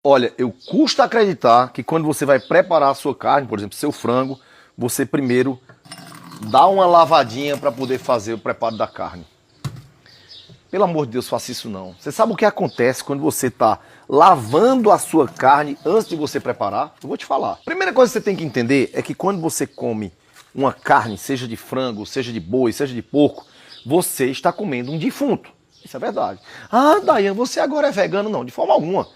Olha, eu custa acreditar que quando você vai preparar a sua carne, por exemplo, seu frango, você primeiro dá uma lavadinha para poder fazer o preparo da carne. Pelo amor de Deus, faça isso não. Você sabe o que acontece quando você está lavando a sua carne antes de você preparar? Eu vou te falar. Primeira coisa que você tem que entender é que quando você come uma carne, seja de frango, seja de boi, seja de porco, você está comendo um defunto. Isso é verdade. Ah, Dayan, você agora é vegano? Não, de forma alguma.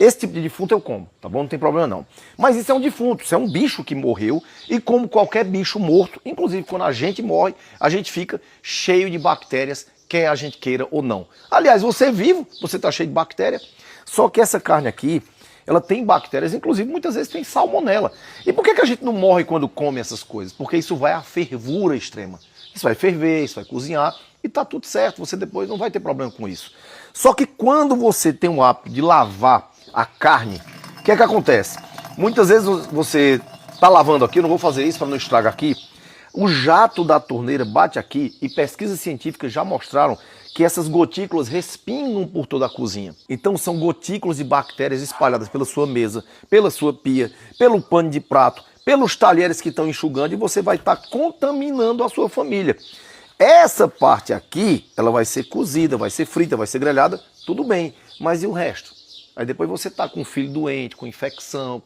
Esse tipo de defunto eu como, tá bom? Não tem problema não. Mas isso é um defunto, isso é um bicho que morreu e como qualquer bicho morto, inclusive quando a gente morre, a gente fica cheio de bactérias, quer a gente queira ou não. Aliás, você é vivo, você tá cheio de bactéria, só que essa carne aqui, ela tem bactérias, inclusive muitas vezes tem salmonela. E por que a gente não morre quando come essas coisas? Porque isso vai à fervura extrema. Isso vai ferver, isso vai cozinhar e tá tudo certo, você depois não vai ter problema com isso. Só que quando você tem o hábito de lavar a carne, o que é que acontece? Muitas vezes você tá lavando aqui, eu não vou fazer isso para não estragar aqui, o jato da torneira bate aqui e pesquisas científicas já mostraram que essas gotículas respingam por toda a cozinha. Então são gotículas de bactérias espalhadas pela sua mesa, pela sua pia, pelo pano de prato, pelos talheres que estão enxugando e você vai estar contaminando a sua família. Essa parte aqui, ela vai ser cozida, vai ser frita, vai ser grelhada, tudo bem, mas e o resto? Aí depois você tá com um filho doente, com infecção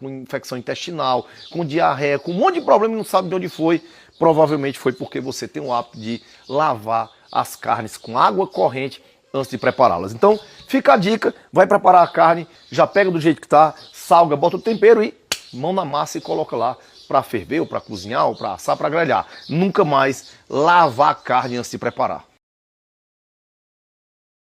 intestinal, com diarreia, com um monte de problema e não sabe de onde foi. Provavelmente foi porque você tem o hábito de lavar as carnes com água corrente antes de prepará-las. Então, fica a dica, vai preparar a carne, já pega do jeito que tá, salga, bota o tempero e mão na massa e coloca lá para ferver, ou para cozinhar, ou para assar, para grelhar. Nunca mais lavar a carne antes de preparar.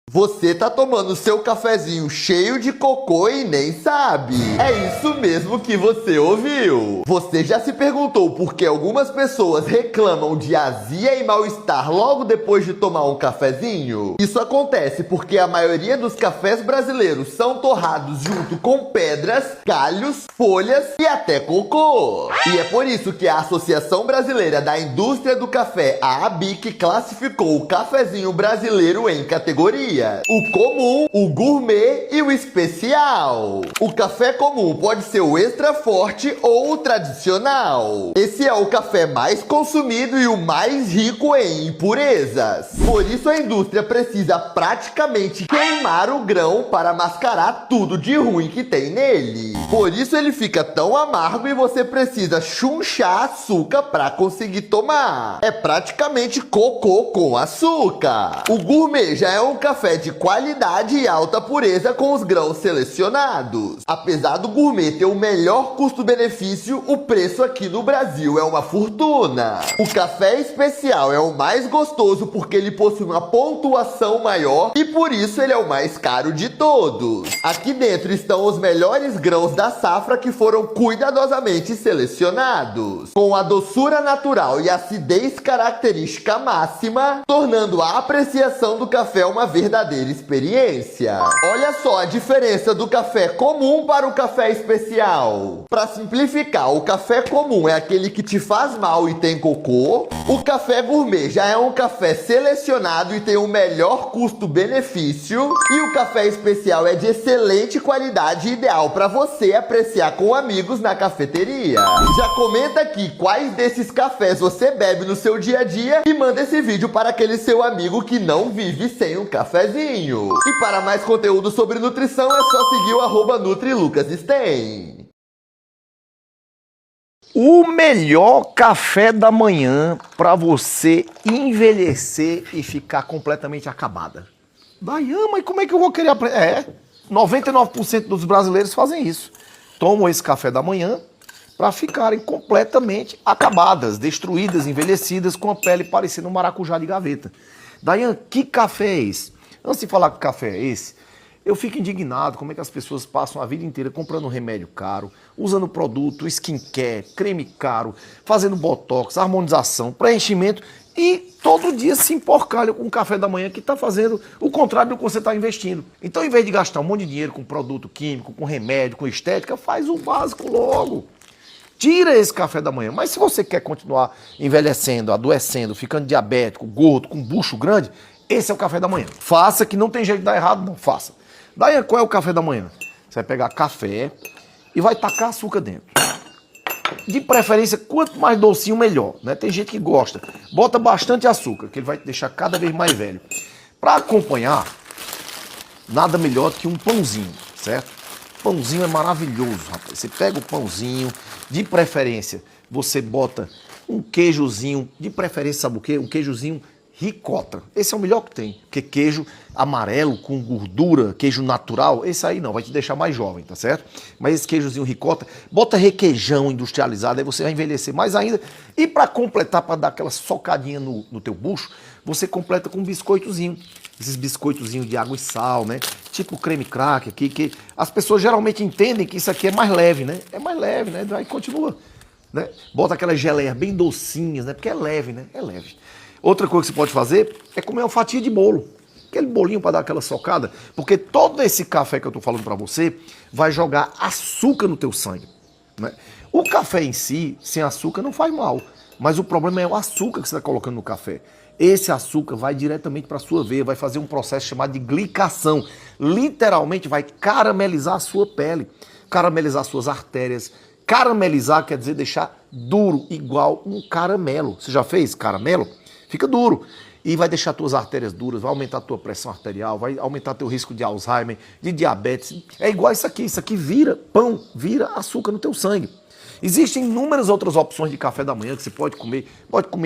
Você tá tomando seu cafezinho cheio de cocô e nem sabe. É isso mesmo que você ouviu. Você já se perguntou por que algumas pessoas reclamam de azia e mal-estar logo depois de tomar um cafezinho? Isso acontece porque a maioria dos cafés brasileiros são torrados junto com pedras, galhos, folhas e até cocô. E é por isso que a Associação Brasileira da Indústria do Café, a ABIC, classificou o cafezinho brasileiro em categorias: o comum, o gourmet e o especial. O café comum pode ser o extra forte ou o tradicional. Esse é o café mais consumido e o mais rico em impurezas. Por isso a indústria precisa praticamente queimar o grão para mascarar tudo de ruim que tem nele. Por isso ele fica tão amargo e você precisa chunchar açúcar para conseguir tomar. É praticamente cocô com açúcar. O gourmet já é um café de qualidade e alta pureza com os grãos selecionados. Apesar do gourmet ter o melhor custo-benefício, o preço aqui no Brasil é uma fortuna. O café especial é o mais gostoso porque ele possui uma pontuação maior e por isso ele é o mais caro de todos. Aqui dentro estão os melhores grãos da safra que foram cuidadosamente selecionados, com a doçura natural e acidez característica máxima, tornando a apreciação do café uma verdadeira experiência. Olha só a diferença do café comum para o café especial. Para simplificar, o café comum é aquele que te faz mal e tem cocô. O café gourmet já é um café selecionado e tem o melhor custo-benefício. E o café especial é de excelente qualidade, ideal para você apreciar com amigos na cafeteria. Já comenta aqui quais desses cafés você bebe no seu dia a dia e manda esse vídeo para aquele seu amigo que não vive sem um cafezinho. E para mais conteúdo sobre nutrição é só seguir o @NutriLucasStein. O melhor café da manhã para você envelhecer e ficar completamente acabada. Dayan, mas como é que eu vou querer aprender? 99% dos brasileiros fazem isso. Tomam esse café da manhã para ficarem completamente acabadas, destruídas, envelhecidas, com a pele parecendo um maracujá de gaveta. Dayan, que café é esse? Antes de falar que café é esse, eu fico indignado como é que as pessoas passam a vida inteira comprando remédio caro, usando produto, skincare, creme caro, fazendo botox, harmonização, preenchimento e todo dia se emporcalham com o café da manhã que está fazendo o contrário do que você está investindo. Então, em vez de gastar um monte de dinheiro com produto químico, com remédio, com estética, faz o básico logo. Tira esse café da manhã. Mas se você quer continuar envelhecendo, adoecendo, ficando diabético, gordo, com bucho grande, esse é o café da manhã. Faça, que não tem jeito de dar errado, não faça. Daí, qual é o café da manhã? vai pegar café e vai tacar açúcar dentro. De preferência, quanto mais docinho, melhor, né? Tem gente que gosta. Bota bastante açúcar, que ele vai te deixar cada vez mais velho. Para acompanhar, nada melhor que um pãozinho, certo? Pãozinho é maravilhoso, rapaz. Você pega o pãozinho, de preferência, você bota um queijozinho, de preferência, sabe o quê? Um queijozinho ricota. Esse é o melhor que tem, porque queijo amarelo com gordura, queijo natural, esse aí não, vai te deixar mais jovem, tá certo? Mas esse queijozinho ricota, bota requeijão industrializado, aí você vai envelhecer mais ainda. E para completar, para dar aquela socadinha no teu bucho, você completa com um biscoitozinho. Esses biscoitozinhos de água e sal, né? Tipo creme cracker aqui, que as pessoas geralmente entendem que isso aqui é mais leve, né? É mais leve, né? Aí continua, né? Bota aquelas geleias bem docinhas, né? Porque é leve, né? É leve. Outra coisa que você pode fazer é comer uma fatia de bolo. Aquele bolinho para dar aquela socada, porque todo esse café que eu tô falando para você vai jogar açúcar no teu sangue, né? O café em si, sem açúcar, não faz mal, mas o problema é o açúcar que você está colocando no café. Esse açúcar vai diretamente para a sua veia, vai fazer um processo chamado de glicação. Literalmente vai caramelizar a sua pele, caramelizar suas artérias. Caramelizar quer dizer deixar duro, igual um caramelo. Você já fez caramelo? Fica duro. E vai deixar tuas artérias duras, vai aumentar a tua pressão arterial, vai aumentar teu risco de Alzheimer, de diabetes. É igual isso aqui vira pão, vira açúcar no teu sangue. Existem inúmeras outras opções de café da manhã que você pode comer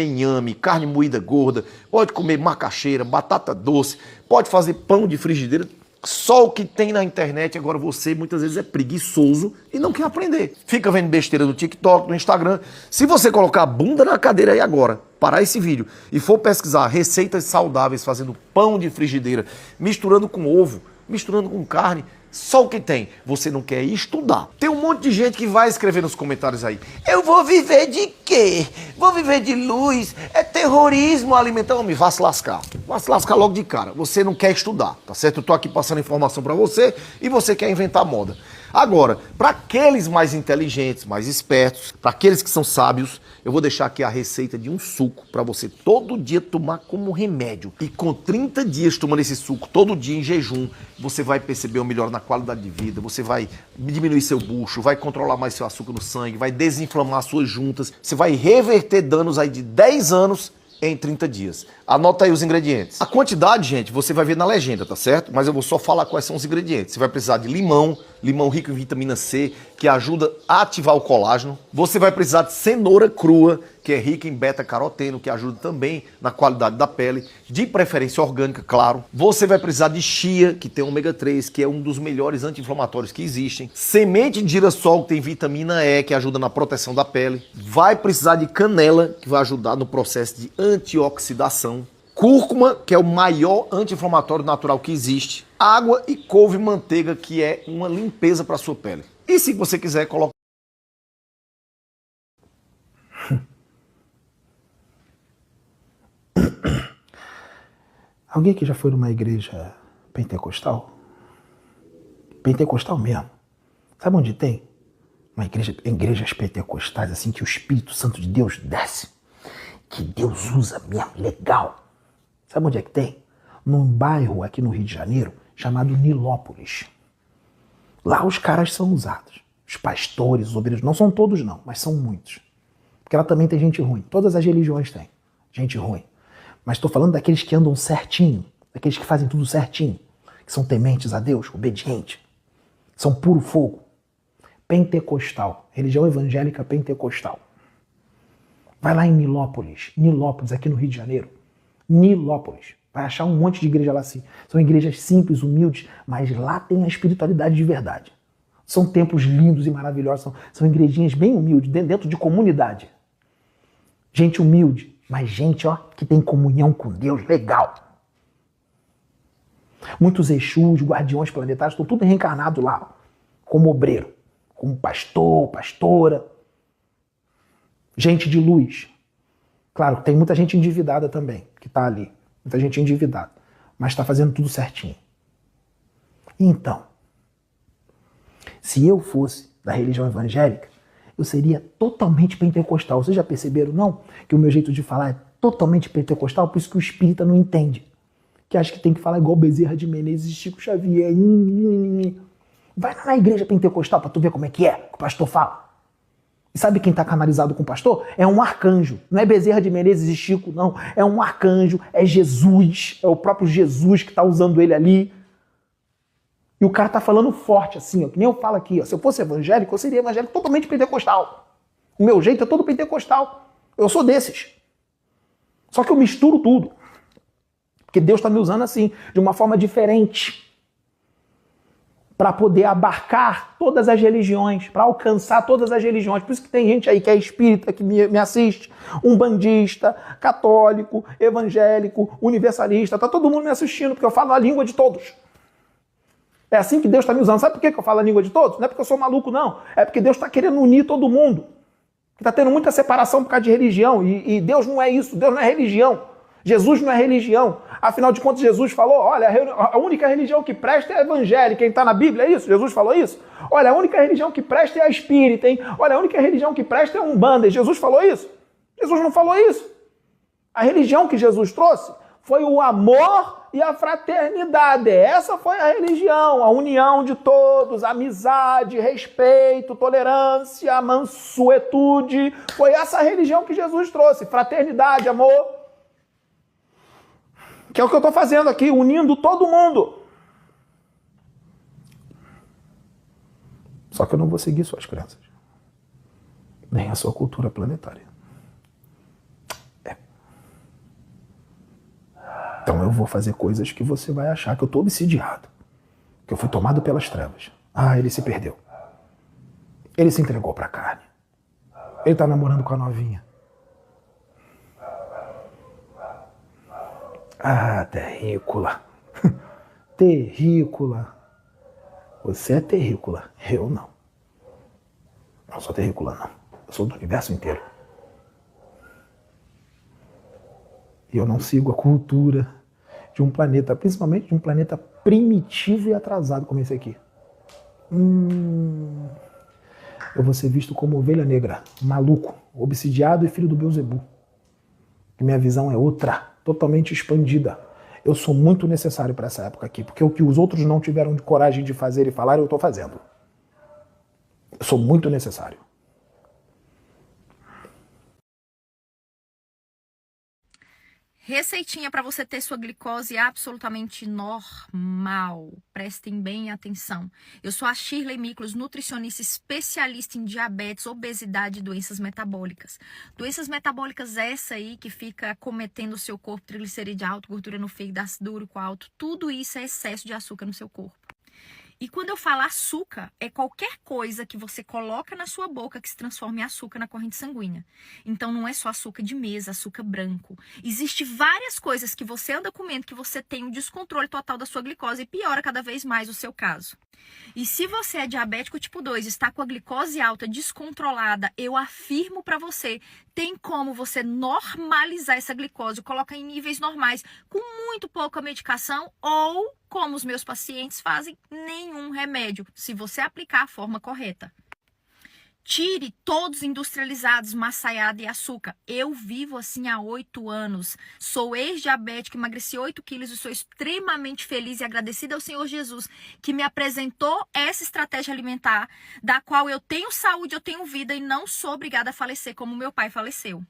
inhame, carne moída gorda, pode comer macaxeira, batata doce, pode fazer pão de frigideira. Só o que tem na internet, agora você muitas vezes é preguiçoso e não quer aprender. Fica vendo besteira no TikTok, no Instagram. Se você colocar a bunda na cadeira aí agora, parar esse vídeo e for pesquisar receitas saudáveis fazendo pão de frigideira, misturando com ovo, misturando com carne, só o que tem. Você não quer estudar. Tem um monte de gente que vai escrever nos comentários aí. Eu vou viver de quê? Vou viver de luz? É terrorismo alimentar? Homem, vá se lascar. Vá se lascar logo de cara. Você não quer estudar, tá certo? Eu tô aqui passando informação pra você e você quer inventar moda. Agora, para aqueles mais inteligentes, mais espertos, para aqueles que são sábios, eu vou deixar aqui a receita de um suco para você todo dia tomar como remédio. E com 30 dias tomando esse suco todo dia em jejum, você vai perceber uma melhora na qualidade de vida, você vai diminuir seu bucho, vai controlar mais seu açúcar no sangue, vai desinflamar suas juntas, você vai reverter danos aí de 10 anos em 30 dias. Anota aí os ingredientes. A quantidade, gente, você vai ver na legenda, tá certo? Mas eu vou só falar quais são os ingredientes. Você vai precisar de limão rico em vitamina C, que ajuda a ativar o colágeno. Você vai precisar de cenoura crua, que é rica em beta-caroteno, que ajuda também na qualidade da pele, de preferência orgânica, claro. Você vai precisar de chia, que tem ômega 3, que é um dos melhores anti-inflamatórios que existem. Semente de girassol, que tem vitamina E, que ajuda na proteção da pele. Vai precisar de canela, que vai ajudar no processo de antioxidação. Cúrcuma, que é o maior anti-inflamatório natural que existe. Água e couve-manteiga, que é uma limpeza para a sua pele. E se você quiser colocar... Alguém que já foi numa igreja pentecostal? Pentecostal mesmo. Sabe onde tem? Igrejas pentecostais, assim, que o Espírito Santo de Deus desce. Que Deus usa mesmo, legal. Sabe onde é que tem? Num bairro aqui no Rio de Janeiro, chamado Nilópolis. Lá os caras são usados. Os pastores, os obreiros, não são todos não, mas são muitos. Porque lá também tem gente ruim. Todas as religiões têm gente ruim. Mas estou falando daqueles que andam certinho, daqueles que fazem tudo certinho, que são tementes a Deus, obedientes, são puro fogo. Pentecostal, religião evangélica pentecostal. Vai lá em Nilópolis, aqui no Rio de Janeiro. Nilópolis. Vai achar um monte de igreja lá assim. São igrejas simples, humildes, mas lá tem a espiritualidade de verdade. São templos lindos e maravilhosos, são igrejinhas bem humildes, dentro de comunidade. Gente humilde, mas gente que tem comunhão com Deus, legal. Muitos Exus, guardiões planetários, estão tudo reencarnados lá, como obreiro, como pastor, pastora. Gente de luz. Claro, tem muita gente endividada também, que está ali. Muita gente endividada. Mas está fazendo tudo certinho. Então, se eu fosse da religião evangélica, eu seria totalmente pentecostal. Vocês já perceberam, não? Que o meu jeito de falar é totalmente pentecostal, por isso que o espírita não entende. Que acha que tem que falar igual Bezerra de Menezes e Chico Xavier. Vai na igreja pentecostal pra tu ver como é que o pastor fala. E sabe quem tá canalizado com o pastor? É um arcanjo. Não é Bezerra de Menezes e Chico, não. É um arcanjo, é Jesus. É o próprio Jesus que tá usando ele ali. E o cara tá falando forte assim, ó, que nem eu falo aqui. Ó. Se eu fosse evangélico, eu seria evangélico totalmente pentecostal. O meu jeito é todo pentecostal. Eu sou desses. Só que eu misturo tudo. Porque Deus está me usando assim, de uma forma diferente. Para poder abarcar todas as religiões, para alcançar todas as religiões. Por isso que tem gente aí que é espírita, que me assiste, umbandista, católico, evangélico, universalista. Tá todo mundo me assistindo, porque eu falo a língua de todos. É assim que Deus está me usando. Sabe por que eu falo a língua de todos? Não é porque eu sou maluco, não. É porque Deus está querendo unir todo mundo. Está tendo muita separação por causa de religião. E Deus não é isso. Deus não é religião. Jesus não é religião. Afinal de contas, Jesus falou, olha, a única religião que presta é a evangélica. Quem está na Bíblia é isso? Jesus falou isso? Olha, a única religião que presta é a espírita, hein? Olha, a única religião que presta é a Umbanda. E Jesus falou isso? Jesus não falou isso. A religião que Jesus trouxe foi o amor e a fraternidade. Essa foi a religião, a união de todos, amizade, respeito, tolerância, mansuetude. Foi essa a religião que Jesus trouxe, fraternidade, amor. Que é o que eu estou fazendo aqui, unindo todo mundo. Só que eu não vou seguir suas crenças. Nem a sua cultura planetária. Então eu vou fazer coisas que você vai achar que eu estou obsidiado. Que eu fui tomado pelas trevas. Ah, ele se perdeu. Ele se entregou para a carne. Ele está namorando com a novinha. Ah, terrícola. Terrícola. Você é terrícola. Eu não. Não sou terrícola, não. Eu sou do universo inteiro. E eu não sigo a cultura de um planeta, principalmente de um planeta primitivo e atrasado como esse aqui. Eu vou ser visto como ovelha negra, maluco, obsidiado e filho do Beuzebu. Minha visão é outra. Totalmente expandida. Eu sou muito necessário para essa época aqui, porque o que os outros não tiveram coragem de fazer e falar, eu estou fazendo. Eu sou muito necessário. Receitinha para você ter sua glicose absolutamente normal. Prestem bem atenção. Eu sou a Shirley Miklos, nutricionista especialista em diabetes, obesidade e doenças metabólicas. Doenças metabólicas essa aí que fica cometendo o seu corpo, triglicerídeo alto, gordura no fígado, ácido úrico alto. Tudo isso é excesso de açúcar no seu corpo. E quando eu falo açúcar, é qualquer coisa que você coloca na sua boca que se transforma em açúcar na corrente sanguínea. Então não é só açúcar de mesa, açúcar branco. Existem várias coisas que você anda comendo que você tem um descontrole total da sua glicose e piora cada vez mais o seu caso. E se você é diabético tipo 2, está com a glicose alta, descontrolada, eu afirmo para você, tem como você normalizar essa glicose, colocar em níveis normais, com muito pouca medicação ou, como os meus pacientes fazem, nenhum remédio, se você aplicar a forma correta. Tire todos industrializados, maçaiada e açúcar. Eu vivo assim há 8 anos. Sou ex-diabética, emagreci 8 quilos e sou extremamente feliz e agradecida ao Senhor Jesus que me apresentou essa estratégia alimentar, da qual eu tenho saúde, eu tenho vida e não sou obrigada a falecer como meu pai faleceu.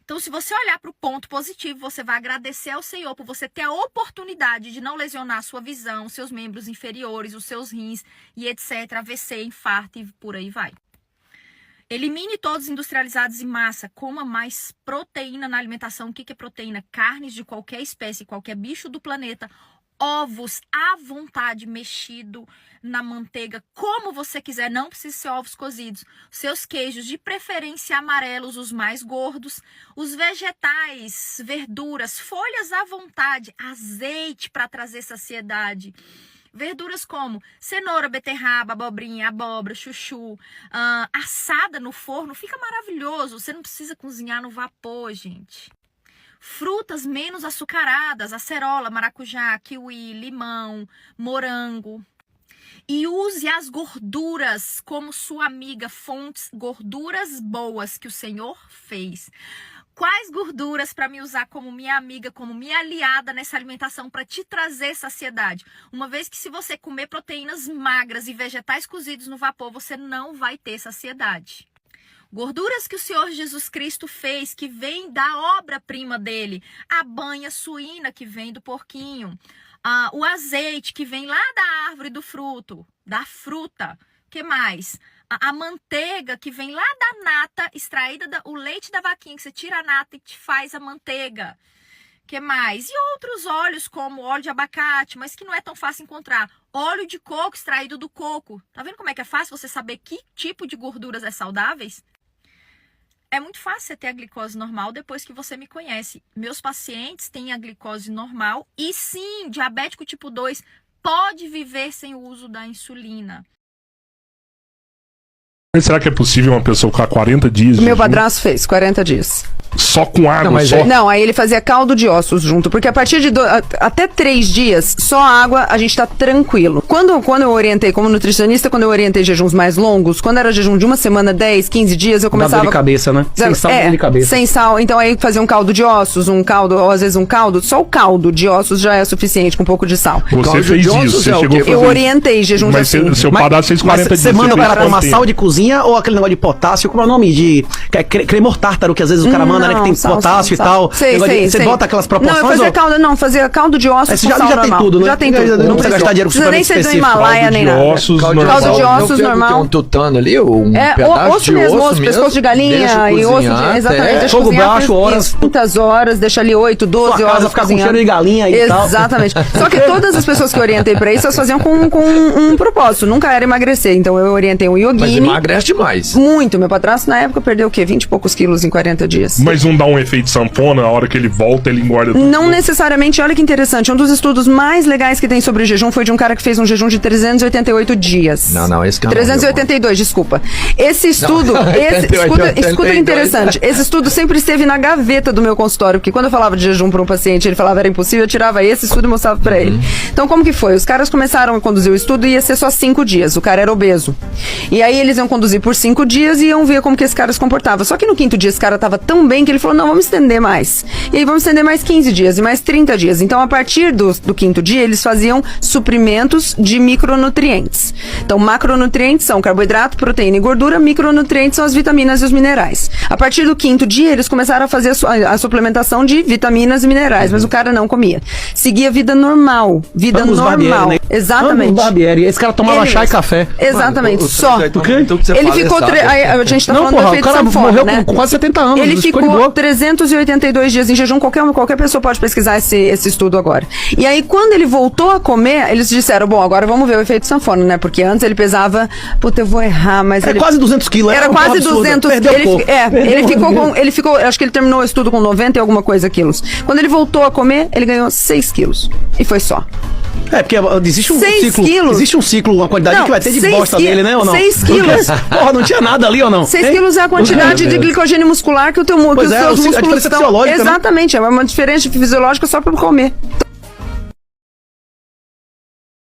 Então, se você olhar para o ponto positivo, você vai agradecer ao Senhor por você ter a oportunidade de não lesionar a sua visão, seus membros inferiores, os seus rins e etc, AVC, infarto e por aí vai. Elimine todos os industrializados em massa, coma mais proteína na alimentação. O que é proteína? Carnes de qualquer espécie, qualquer bicho do planeta. Ovos à vontade, mexido na manteiga, como você quiser, não precisa ser ovos cozidos. Seus queijos, de preferência amarelos, os mais gordos. Os vegetais, verduras, folhas à vontade, azeite para trazer saciedade. Verduras como cenoura, beterraba, abobrinha, abóbora, chuchu, assada no forno, fica maravilhoso. Você não precisa cozinhar no vapor, gente. Frutas menos açucaradas, acerola, maracujá, kiwi, limão, morango. E use as gorduras como sua amiga, fontes, gorduras boas que o Senhor fez. Quais gorduras para me usar como minha amiga, como minha aliada nessa alimentação para te trazer saciedade? Uma vez que se você comer proteínas magras e vegetais cozidos no vapor, você não vai ter saciedade. Gorduras que o Senhor Jesus Cristo fez, que vem da obra-prima dele. A banha suína que vem do porquinho. O azeite que vem lá da árvore do fruto, da fruta. O que mais? A manteiga que vem lá da nata, extraída o leite da vaquinha, que você tira a nata e te faz a manteiga. O que mais? E outros óleos, como óleo de abacate, mas que não é tão fácil encontrar. Óleo de coco extraído do coco. Tá vendo como é que é fácil você saber que tipo de gorduras é saudáveis? É muito fácil você ter a glicose normal depois que você me conhece. Meus pacientes têm a glicose normal e sim, diabético tipo 2 pode viver sem o uso da insulina. Mas será que é possível uma pessoa ficar 40 dias? Meu padrasto fez 40 dias. Só com água? Não, mas só? Não, aí ele fazia caldo de ossos junto, porque a partir de até 3 dias, só água, a gente tá tranquilo. Quando eu orientei como nutricionista, quando eu orientei jejuns mais longos, quando era jejum de uma semana, 10, 15 dias, eu começava... Dá dor de cabeça, né? Sem sal, dor de cabeça. Sem sal. Então aí fazia um caldo de ossos, ou às vezes um caldo, só o caldo de ossos já é suficiente, com um pouco de sal. Você fez isso, você chegou a fazer Eu orientei jejuns mas assim. seu padrasto fez 40 dias. Você manda o cara fez tomar quanto sal tempo? de cozinha ou aquele negócio de potássio? Como é o nome? De cremor tártaro, que às vezes o cara manda, né? Que tem potássio e tal. Sei. Você bota aquelas proporções? Não, eu fazia caldo de ossos Esse com sal já tem normal. tudo, né? Já tem tudo. Não precisa gastar dinheiro com Precisa nem suplemento ser do específico. Himalaia nem nada. Ossos Caldo de normal. ossos normal. Um tutano ali, um Pedaço pedaço de mesmo, osso pescoço de galinha deixa e osso de... cozinhar Exatamente, até- deixa Fogo cozinhar baixo, por horas. muitas horas, deixa ali 8, 12 Sua horas casa fica com cozinhando. cheiro de galinha e tal. Exatamente. Só que todas as pessoas que eu orientei pra isso, elas faziam com um propósito. Nunca era emagrecer. Então eu orientei um Mas yogini. emagrece demais. Muito. Meu padrasto na época perdeu o quê? 20 e poucos quilos em 40 dias. Mas não dá um efeito sanfona, a hora que ele volta, ele engorda tudo. Não necessariamente, olha que interessante. Um dos estudos mais legais que tem sobre jejum foi de um cara que fez um jejum de 388 dias. Não, esse cara 382, desculpa. Esse estudo, Não, 88, escuta que interessante. Esse estudo sempre esteve na gaveta do meu consultório, porque quando eu falava de jejum para um paciente, ele falava era impossível, eu tirava esse estudo e mostrava para ele. Então, como que foi? Os caras começaram a conduzir o estudo e ia ser só 5 dias. O cara era obeso. E aí eles iam conduzir por 5 dias e iam ver como que esse cara se comportava. Só que no 5º dia esse cara tava tão bem que ele falou, não, vamos estender mais. E aí vamos estender mais 15 dias e mais 30 dias. Então, a partir do 5º dia, eles faziam suprimentos de micronutrientes. Então, macronutrientes são carboidrato, proteína e gordura, micronutrientes são as vitaminas e os minerais. A partir do 5º dia, eles começaram a fazer a suplementação de vitaminas e minerais, mas o cara não comia. Seguia vida normal. Vida Ambos normal. Barbieri, né? Exatamente. Ambos Barbieri. Esse cara tomava Ele chá e mesmo. café. Exatamente, só. Então o que você Ele fala é ficou... exato. Aí a gente tá Não, falando porra, do o efeito cara sanfona, morreu né? com quase 70 anos. Ele ficou de ficou boa. 382 dias em jejum, qualquer pessoa pode pesquisar esse estudo agora. E aí, quando ele voltou a comer, eles disseram, bom, agora vamos ver o efeito sanfona, né? Porque antes ele pesava, puta, eu vou errar, mas ele... Quase 200 quilos. Era um quase absurdo. 200 Perdeu ele, pouco. ele ficou, acho que ele terminou o estudo com 90 e alguma coisa quilos. Quando ele voltou a comer, ele ganhou 6 quilos. E foi só. Porque existe um 6 ciclo. quilos. Existe um ciclo, uma quantidade Não, que vai ter de 6 bosta qui- dele, né? Ou não? 6 quilos. Porra, não tinha nada ali ou não? 6 Hein? quilos é a quantidade de glicogênio muscular que, que os Pois seus é, a músculos diferença estão... fisiológica, né? Exatamente, é uma diferença fisiológica só para comer.